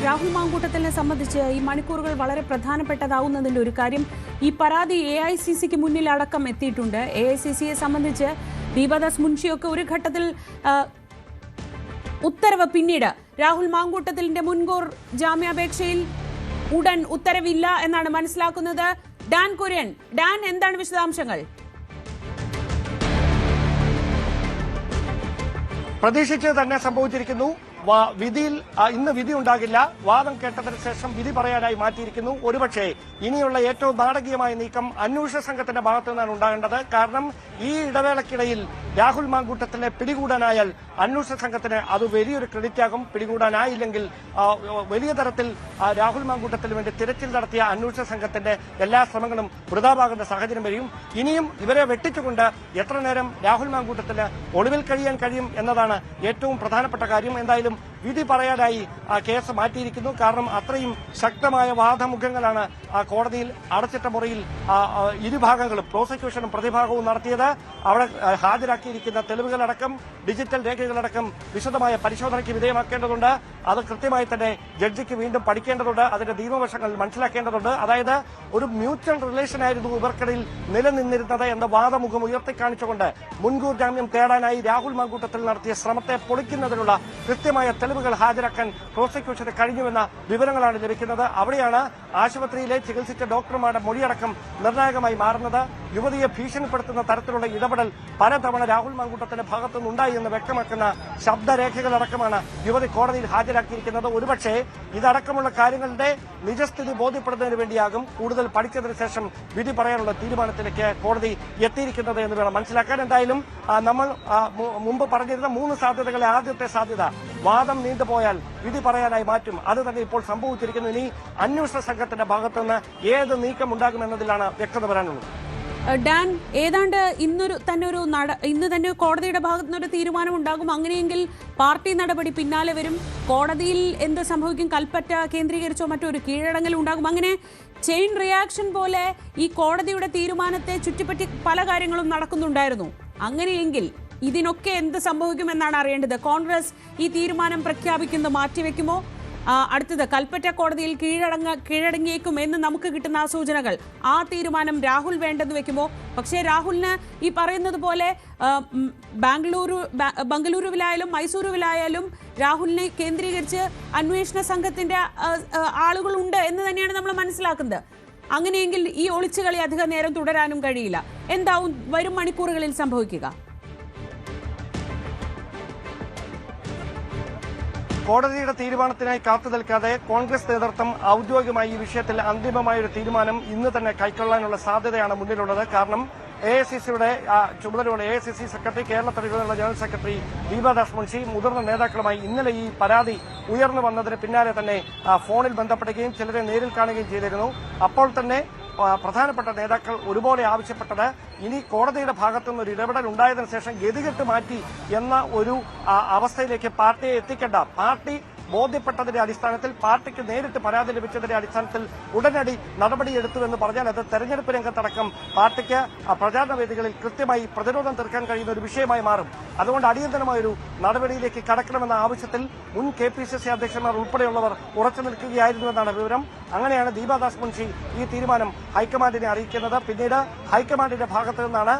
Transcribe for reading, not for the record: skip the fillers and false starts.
രാഹുൽ മാങ്കൂട്ടത്തിനെ സംബന്ധിച്ച് ഈ മണിക്കൂറുകൾ വളരെ പ്രധാനപ്പെട്ടതാവുന്നതിന്റെ ഒരു കാര്യം ഈ പരാതി AICCക്ക് മുന്നിൽ അടക്കം എത്തിയിട്ടുണ്ട്. AICCയെ സംബന്ധിച്ച് ദീപദാസ് മുൻഷിയൊക്കെ ഒരു ഘട്ടത്തിൽ ഉത്തരവ് പിന്നീട് രാഹുൽ മാങ്കൂട്ടത്തിന്റെ മുൻകൂർ ജാമ്യാപേക്ഷയിൽ ഉടൻ ഉത്തരവില്ല എന്നാണ് മനസ്സിലാക്കുന്നത്. ഡാൻ കുര്യൻ, ഡാൻ, എന്താണ് വിശദാംശങ്ങൾ? പ്രതീക്ഷിച്ചത് തന്നെ സംഭവിച്ചിരിക്കുന്നു. വിധിയിൽ ഇന്ന് വിധി ഉണ്ടാകില്ല. വാദം കേട്ടതിന് ശേഷം വിധി പറയാനായി മാറ്റിയിരിക്കുന്നു. ഒരുപക്ഷെ ഇനിയുള്ള ഏറ്റവും നാടകീയമായ നീക്കം അന്വേഷണ സംഘത്തിന്റെ ഭാഗത്തു നിന്നാണ് ഉണ്ടാകേണ്ടത്. കാരണം ഈ ഇടവേളയ്ക്കിടയിൽ രാഹുൽ മാങ്കൂട്ടത്തിനെ പിടികൂടാനായാൽ അന്വേഷണ സംഘത്തിന് അത് വലിയൊരു ക്രെഡിറ്റ് ആകും. പിടികൂടാനായില്ലെങ്കിൽ വലിയ തരത്തിൽ രാഹുൽ മാങ്കൂട്ടത്തിന് വേണ്ടി തിരച്ചിൽ നടത്തിയ അന്വേഷണ സംഘത്തിന്റെ എല്ലാ ശ്രമങ്ങളും വൃഥാവാകുന്ന സാഹചര്യം വരും. ഇനിയും ഇവരെ വെട്ടിച്ചുകൊണ്ട് എത്ര നേരം രാഹുൽ മാങ്കൂട്ടത്തിന് ഒളിവിൽ കഴിയാൻ കഴിയും എന്നതാണ് ഏറ്റവും പ്രധാനപ്പെട്ട കാര്യം. എന്തായാലും വിധി പറയാനായി കേസ് മാറ്റിയിരിക്കുന്നു. കാരണം അത്രയും ശക്തമായ വാദമുഖങ്ങളാണ് കോടതിയിൽ അടച്ചിട്ട മുറിയിൽ ഇരുഭാഗങ്ങളും പ്രോസിക്യൂഷനും പ്രതിഭാഗവും നടത്തിയത്. അവിടെ ഹാജരാക്കിയിരിക്കുന്ന തെളിവുകളടക്കം ഡിജിറ്റൽ രേഖകളടക്കം വിശദമായ പരിശോധനയ്ക്ക് വിധേയമാക്കേണ്ടതുണ്ട്. അത് കൃത്യമായി തന്നെ ജഡ്ജിക്ക് വീണ്ടും പഠിക്കേണ്ടതുണ്ട്. അതിന്റെ നിയമവശങ്ങൾ മനസ്സിലാക്കേണ്ടതുണ്ട്. അതായത് ഒരു മ്യൂച്വൽ റിലേഷൻ ആയിരുന്നു ഇവർക്കിടയിൽ നിലനിന്നിരുന്നത് എന്ന വാദമുഖം ഉയർത്തിക്കാണിച്ചുകൊണ്ട് മുൻകൂർ ജാമ്യം തേടാനായി രാഹുൽ മാങ്കൂട്ടത്തിൽ നടത്തിയ ശ്രമത്തെ പൊളിക്കുന്നതിനുള്ള കൃത്യമായ തെളിവുകൾ ഹാജരാക്കാൻ പ്രോസിക്യൂഷന് കഴിഞ്ഞുവെന്ന വിവരങ്ങളാണ് ലഭിക്കുന്നത്. അവിടെയാണ് ആശുപത്രിയിലെ ചികിത്സിച്ച ഡോക്ടർമാരുടെ മൊഴിയടക്കം നിർണായകമായി മാറുന്നത്. യുവതിയെ ഭീഷണിപ്പെടുത്തുന്ന തരത്തിലുള്ള ഇടപെടൽ പലതവണ രാഹുൽ മാങ്കൂട്ടത്തിന്റെ ഭാഗത്തുനിന്നുണ്ടായി എന്ന് വ്യക്തമാക്കുന്ന ശബ്ദരേഖകളടക്കമാണ് യുവതി കോടതിയിൽ ഹാജരാക്കിയിരിക്കുന്നത്. ഒരുപക്ഷെ ഇതടക്കമുള്ള കാര്യങ്ങളുടെ നിജസ്ഥിതി ബോധ്യപ്പെടുന്നതിന് വേണ്ടിയാകും കൂടുതൽ പഠിച്ചതിന് ശേഷം വിധി പറയാനുള്ള തീരുമാനത്തിലേക്ക് കോടതി എത്തിയിരിക്കുന്നത് എന്ന് വേണം മനസ്സിലാക്കാൻ. എന്തായാലും നമ്മൾ മുമ്പ് പറഞ്ഞിരുന്ന 3 സാധ്യതകളെ ആദ്യത്തെ സാധ്യത വാദം നീണ്ടുപോയാൽ വിധി പറയാനായി മാറ്റും. അത് തന്നെ ഇപ്പോൾ സംഭവിച്ചിരിക്കുന്നു. ഇനി അന്വേഷണ സംഘത്തിന്റെ ഭാഗത്തുനിന്ന് ഏത് നീക്കം ഉണ്ടാകുമെന്നതിലാണ് വ്യക്തത വരാനുള്ളത്. ഡാൻ, ഏതാണ്ട് ഇന്ന് തന്നെ കോടതിയുടെ ഭാഗത്തു നിന്നൊരു തീരുമാനം ഉണ്ടാകും. അങ്ങനെയെങ്കിൽ പാർട്ടി നടപടി പിന്നാലെ വരും. കോടതിയിൽ എന്ത് സംഭവിക്കും? കൽപ്പറ്റ കേന്ദ്രീകരിച്ചോ മറ്റൊരു കീഴടങ്ങൽ ഉണ്ടാകും. അങ്ങനെ ചെയിൻ റിയാക്ഷൻ പോലെ ഈ കോടതിയുടെ തീരുമാനത്തെ ചുറ്റിപ്പറ്റി പല കാര്യങ്ങളും നടക്കുന്നുണ്ടായിരുന്നു. അങ്ങനെയെങ്കിൽ ഇതിനൊക്കെ എന്ത് സംഭവിക്കുമെന്നാണ് അറിയേണ്ടത്. കോൺഗ്രസ് ഈ തീരുമാനം പ്രഖ്യാപിക്കുന്നത് മാറ്റിവെക്കുമോ? അടുത്തത് കൽപ്പറ്റ കോടതിയിൽ കീഴടങ്ങിയേക്കും എന്ന് നമുക്ക് കിട്ടുന്ന സൂചനകൾ. ആ തീരുമാനം രാഹുൽ വേണ്ടെന്ന് വെക്കുമോ? പക്ഷേ രാഹുലിന് ഈ പറയുന്നത് പോലെ ബംഗളൂരുവിലായാലും മൈസൂരുവിലായാലും രാഹുലിനെ കേന്ദ്രീകരിച്ച് അന്വേഷണ സംഘത്തിന്റെ ആളുകളുണ്ട് എന്ന് തന്നെയാണ് നമ്മൾ മനസ്സിലാക്കുന്നത്. അങ്ങനെയെങ്കിൽ ഈ ഒളിച്ചുകളി അധിക നേരം തുടരാനും കഴിയില്ല. എന്താവും വരും മണിക്കൂറുകളിൽ സംഭവിക്കുക? കോടതിയുടെ തീരുമാനത്തിനായി കാത്തു നിൽക്കാതെ കോൺഗ്രസ് നേതൃത്വം ഔദ്യോഗികമായി ഈ വിഷയത്തിൽ അന്തിമമായ ഒരു തീരുമാനം ഇന്ന് തന്നെ കൈക്കൊള്ളാനുള്ള സാധ്യതയാണ് മുന്നിലുള്ളത്. കാരണം AICCയുടെ ചുമതലയുള്ള AICC സെക്രട്ടറി, കേരള തലത്തിലുള്ള ജനറൽ സെക്രട്ടറി ദീപദാസ് മുൻഷി മുതിർന്ന നേതാക്കളുമായി ഇന്നലെ ഈ പരാതി ഉയർന്നു വന്നതിന് പിന്നാലെ തന്നെ ഫോണിൽ ബന്ധപ്പെടുകയും ചിലരെ നേരിൽ കാണുകയും ചെയ്തിരുന്നു. അപ്പോൾ തന്നെ പ്രധാനപ്പെട്ട നേതാക്കൾ ഒരുപോലെ ആവശ്യപ്പെട്ടത് ഇനി കോടതിയുടെ ഭാഗത്തുനിന്ന് ഒരു ഇടപെടൽ ഉണ്ടായതിനു ശേഷം ഗതികെട്ട് മാറ്റി എന്ന ഒരു അവസ്ഥയിലേക്ക് പാർട്ടിയെ എത്തിക്കേണ്ട. പാർട്ടി ബോധ്യപ്പെട്ടതിന്റെ അടിസ്ഥാനത്തിൽ, പാർട്ടിക്ക് നേരിട്ട് പരാതി ലഭിച്ചതിന്റെ അടിസ്ഥാനത്തിൽ ഉടനടി നടപടിയെടുത്തുവെന്ന് പറഞ്ഞാൽ അത് തെരഞ്ഞെടുപ്പ് രംഗത്തടക്കം പാർട്ടിക്ക് പ്രചാരണ വേദികളിൽ കൃത്യമായി പ്രതിരോധം തീർക്കാൻ കഴിയുന്ന ഒരു വിഷയമായി മാറും. അതുകൊണ്ട് അടിയന്തരമായൊരു നടപടിയിലേക്ക് കടക്കണമെന്ന ആവശ്യത്തിൽ മുൻ KPCC അധ്യക്ഷന്മാർ ഉൾപ്പെടെയുള്ളവർ ഉറച്ചു നിൽക്കുകയായിരുന്നുവെന്നാണ് വിവരം. അങ്ങനെയാണ് ദീപദാസ് മുൻഷി ഈ തീരുമാനം ഹൈക്കമാൻഡിനെ അറിയിക്കുന്നത്. പിന്നീട് ഹൈക്കമാൻഡിന്റെ ഭാഗത്തു നിന്നാണ്